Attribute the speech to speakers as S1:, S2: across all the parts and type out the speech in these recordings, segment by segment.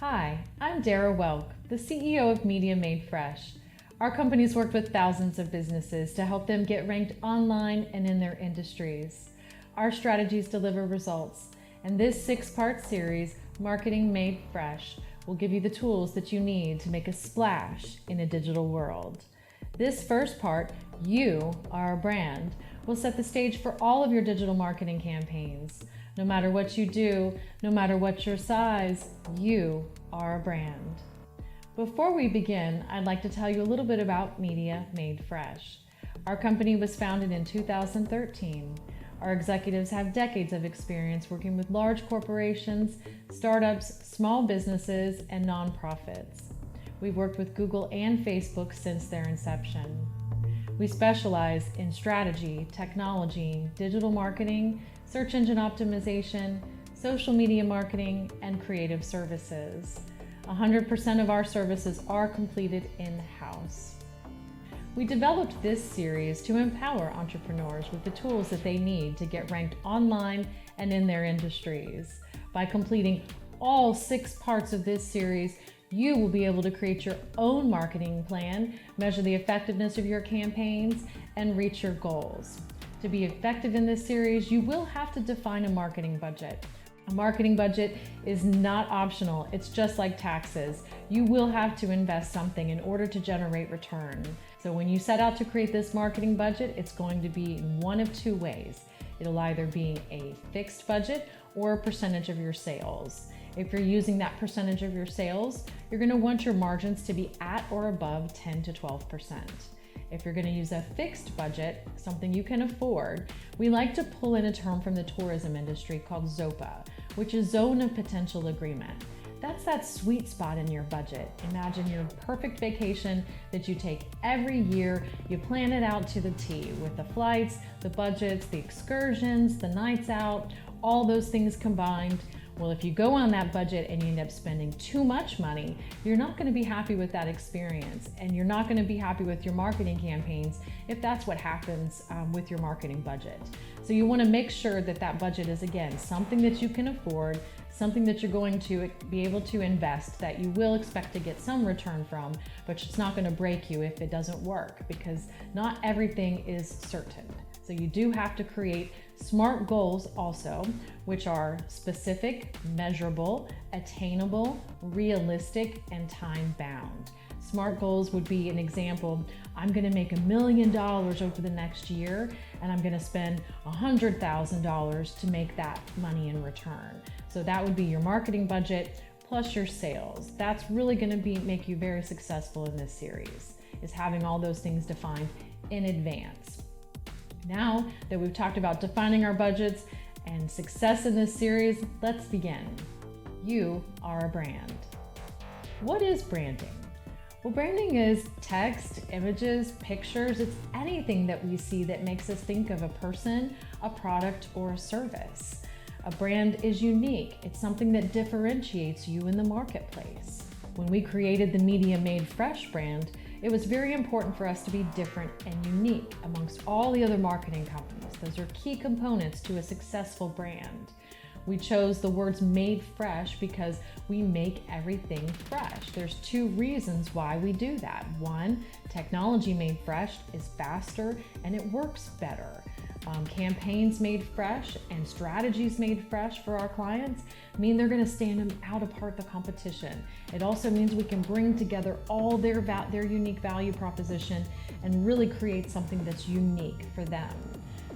S1: Hi, I'm Dara Welk, the CEO of Media Made Fresh. Our company's worked with thousands of businesses to help them get ranked online and in their industries. Our strategies deliver results, and this 6-part series, Marketing Made Fresh, will give you the tools that you need to make a splash in a digital world. This first part, You Are a Brand, will set the stage for all of your digital marketing campaigns. No matter what you do, no matter what your size, you are a brand. Before we begin, I'd like to tell you a little bit about Media Made Fresh. Our company was founded in 2013. Our executives have decades of experience working with large corporations, startups, small businesses, and nonprofits. We've worked with Google and Facebook since their inception. We specialize in strategy, technology, digital marketing, search engine optimization, social media marketing, and creative services. 100% of our services are completed in-house. We developed this series to empower entrepreneurs with the tools that they need to get ranked online and in their industries. By completing all 6 parts of this series, you will be able to create your own marketing plan, measure the effectiveness of your campaigns, and reach your goals. To be effective in this series, you will have to define a marketing budget. A marketing budget is not optional. It's just like taxes. You will have to invest something in order to generate return. So when you set out to create this marketing budget, it's going to be in one of 2 ways. It'll either be a fixed budget or a percentage of your sales. If you're using that percentage of your sales, you're going to want your margins to be at or above 10 to 12%. If you're going to use a fixed budget, something you can afford, we like to pull in a term from the tourism industry called ZOPA, which is Zone of Potential Agreement. That's that sweet spot in your budget. Imagine your perfect vacation that you take every year. You plan it out to the T with the flights, the budgets, the excursions, the nights out, all those things combined. Well, if you go on that budget and you end up spending too much money, you're not going to be happy with that experience, and you're not going to be happy with your marketing campaigns if that's what happens with your marketing budget. So you want to make sure that that budget is, again, something that you can afford, something that you're going to be able to invest, that you will expect to get some return from, but it's not going to break you if it doesn't work, because not everything is certain. So you do have to create SMART goals also, which are specific, measurable, attainable, realistic, and time-bound. SMART goals would be an example. I'm going to make $1 million over the next year, and I'm going to spend $100,000 to make that money in return. So that would be your marketing budget plus your sales. That's really going to make you very successful in this series, is having all those things defined in advance. Now that we've talked about defining our budgets and success in this series, let's begin. You are a brand. What is branding? Well, branding is text, images, pictures. It's anything that we see that makes us think of a person, a product, or a service. A brand is unique. It's something that differentiates you in the marketplace. When we created the Media Made Fresh brand, it was very important for us to be different and unique amongst all the other marketing companies. Those are key components to a successful brand. We chose the words made fresh because we make everything fresh. There's 2 reasons why we do that. 1, technology made fresh is faster and it works better. Campaigns made fresh and strategies made fresh for our clients mean they're going to stand them out apart the competition. It also means we can bring together all their unique value proposition and really create something that's unique for them.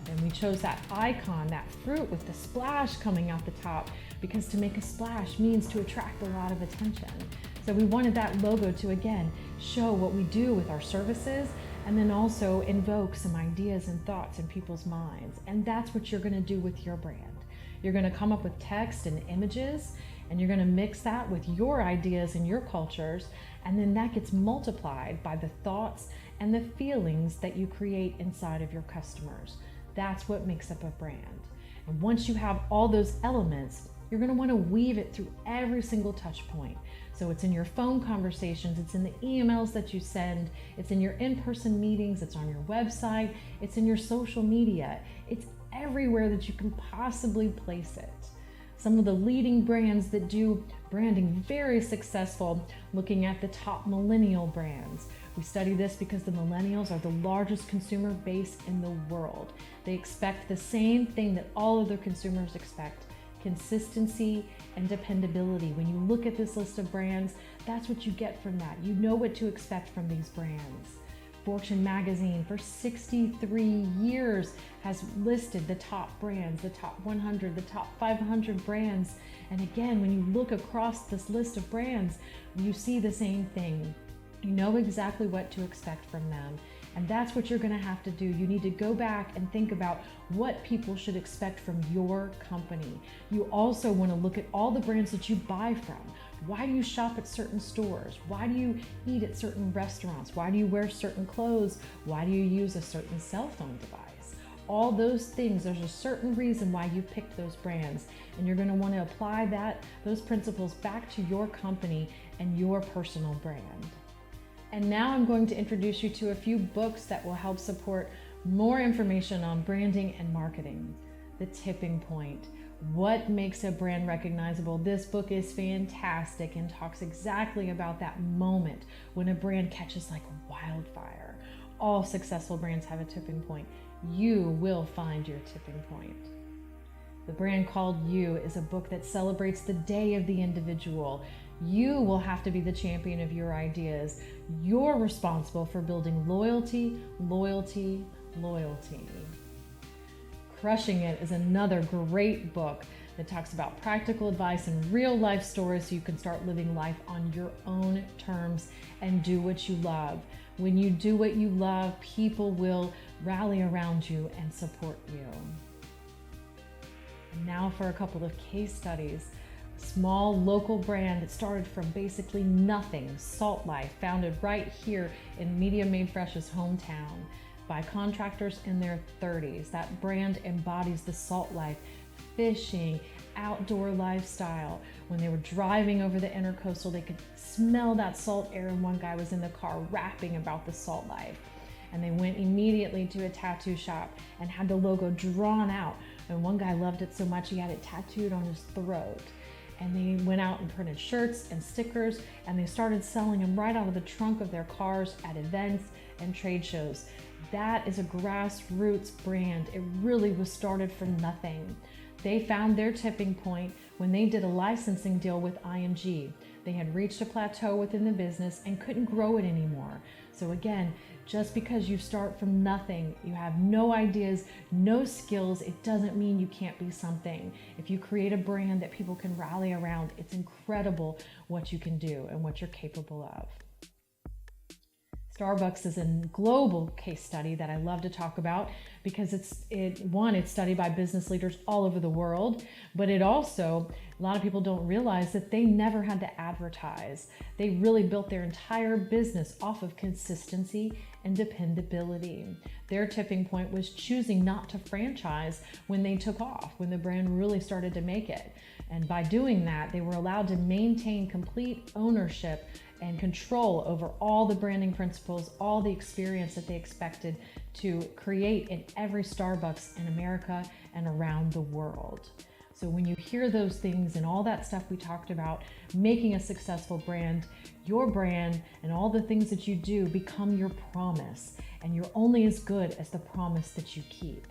S1: And we chose that icon, that fruit with the splash coming out the top, because to make a splash means to attract a lot of attention. So we wanted that logo to, again, show what we do with our services, and then also invoke some ideas and thoughts in people's minds. And that's what you're going to do with your brand. You're going to come up with text and images, and you're going to mix that with your ideas and your cultures, and then that gets multiplied by the thoughts and the feelings that you create inside of your customers. That's what makes up a brand. And once you have all those elements, you're going to want to weave it through every single touch point. So it's in your phone conversations, it's in the emails that you send, it's in your in-person meetings, it's on your website, it's in your social media, it's everywhere that you can possibly place it. Some of the leading brands that do branding very successful, looking at the top millennial brands. We study this because the millennials are the largest consumer base in the world. They expect the same thing that all other consumers expect: consistency and dependability. When you look at this list of brands, that's what you get from that. You know what to expect from these brands. Fortune magazine for 63 years has listed the top brands, the top 100, the top 500 brands. And again, when you look across this list of brands, you see the same thing. You know exactly what to expect from them. And that's what you're going to have to do. You need to go back and think about what people should expect from your company. You also want to look at all the brands that you buy from. Why do you shop at certain stores? Why do you eat at certain restaurants? Why do you wear certain clothes? Why do you use a certain cell phone device? All those things, there's a certain reason why you picked those brands, and you're going to want to apply those principles back to your company and your personal brand. And now I'm going to introduce you to a few books that will help support more information on branding and marketing. The Tipping Point. What makes a brand recognizable? This book is fantastic and talks exactly about that moment when a brand catches like wildfire. All successful brands have a tipping point. You will find your tipping point. The Brand Called You is a book that celebrates the day of the individual. You will have to be the champion of your ideas. You're responsible for building loyalty, loyalty, loyalty. Crushing It is another great book that talks about practical advice and real life stories so you can start living life on your own terms and do what you love. When you do what you love, people will rally around you and support you. And now for a couple of case studies. Small local brand that started from basically nothing, Salt Life, founded right here in Media Made Fresh's hometown by contractors in their 30s. That brand embodies the salt life, fishing, outdoor lifestyle. When they were driving over the intercoastal, they could smell that salt air, and one guy was in the car rapping about the salt life. And they went immediately to a tattoo shop and had the logo drawn out. And one guy loved it so much he had it tattooed on his throat. And they went out and printed shirts and stickers, and they started selling them right out of the trunk of their cars at events and trade shows. That is a grassroots brand. It really was started from nothing. They found their tipping point when they did a licensing deal with ING. They had reached a plateau within the business and couldn't grow it anymore. So again, just because you start from nothing, you have no ideas, no skills, it doesn't mean you can't be something. If you create a brand that people can rally around, it's incredible what you can do and what you're capable of. Starbucks is a global case study that I love to talk about because it's studied by business leaders all over the world, but it also, a lot of people don't realize that they never had to advertise. They really built their entire business off of consistency and dependability. Their tipping point was choosing not to franchise when they took off, when the brand really started to make it. And by doing that, they were allowed to maintain complete ownership and control over all the branding principles, all the experience that they expected to create in every Starbucks in America and around the world. So when you hear those things and all that stuff we talked about, making a successful brand, your brand and all the things that you do become your promise, and you're only as good as the promise that you keep.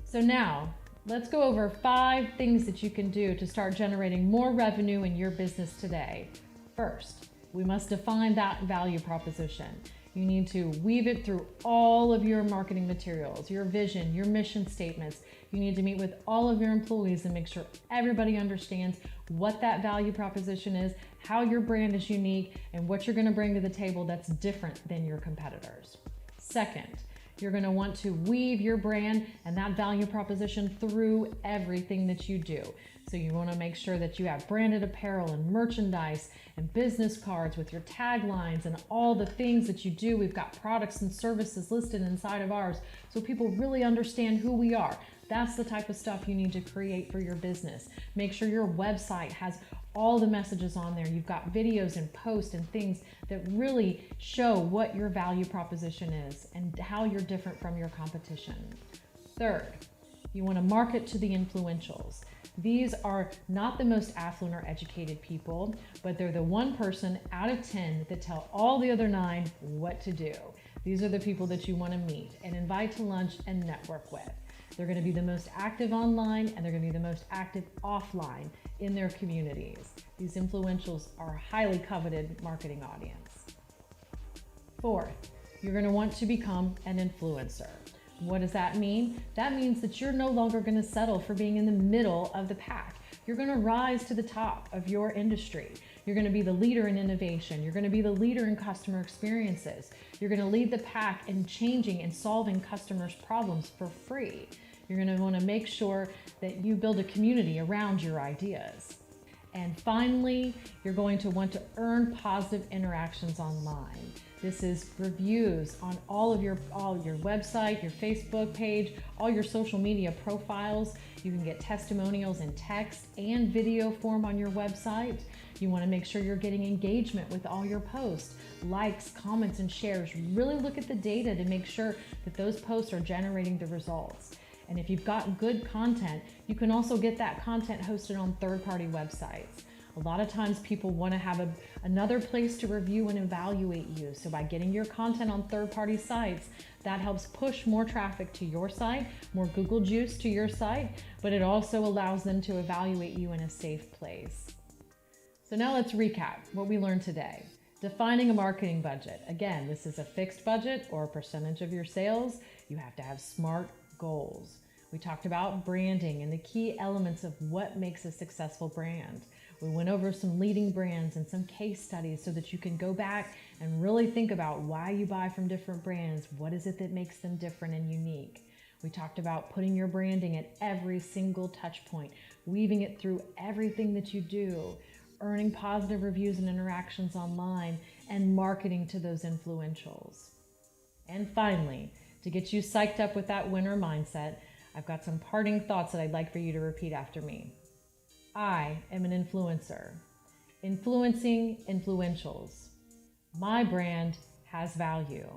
S1: So now, let's go over 5 things that you can do to start generating more revenue in your business today. First, we must define that value proposition. You need to weave it through all of your marketing materials, your vision, your mission statements. You need to meet with all of your employees and make sure everybody understands what that value proposition is, how your brand is unique, and what you're going to bring to the table that's different than your competitors. Second, you're going to want to weave your brand and that value proposition through everything that you do. So you want to make sure that you have branded apparel and merchandise and business cards with your taglines and all the things that you do. We've got products and services listed inside of ours so people really understand who we are. That's the type of stuff you need to create for your business. Make sure your website has all the messages on there. You've got videos and posts and things that really show what your value proposition is and how you're different from your competition. Third, You want to market to the influentials. These are not the most affluent or educated people, but they're the one person out of 10 that tell all the other 9 what to do. These are the people that you want to meet and invite to lunch and network with. They're going to be the most active online, and they're going to be the most active offline in their communities. These influentials are a highly coveted marketing audience. Fourth, you're going to want to become an influencer. What does that mean? That means that you're no longer going to settle for being in the middle of the pack. You're going to rise to the top of your industry. You're going to be the leader in innovation. You're going to be the leader in customer experiences. You're going to lead the pack in changing and solving customers' problems for free. You're going to want to make sure that you build a community around your ideas. And finally, you're going to want to earn positive interactions online. This is reviews on all your website, your Facebook page, all your social media profiles. You can get testimonials in text and video form on your website. You want to make sure you're getting engagement with all your posts, likes, comments, and shares. Really look at the data to make sure that those posts are generating the results. And if you've got good content, you can also get that content hosted on third-party websites. A lot of times people want to have another place to review and evaluate you. So by getting your content on third-party sites, that helps push more traffic to your site, more Google juice to your site, but it also allows them to evaluate you in a safe place. So now let's recap what we learned today. Defining a marketing budget. Again, this is a fixed budget or a percentage of your sales. You have to have SMART goals. We talked about branding and the key elements of what makes a successful brand. We went over some leading brands and some case studies so that you can go back and really think about why you buy from different brands. What is it that makes them different and unique? We talked about putting your branding at every single touch point, weaving it through everything that you do, earning positive reviews and interactions online, and marketing to those influentials. And finally, to get you psyched up with that winner mindset, I've got some parting thoughts that I'd like for you to repeat after me. I am an influencer, influencing influentials. My brand has value.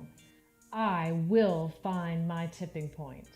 S1: I will find my tipping point.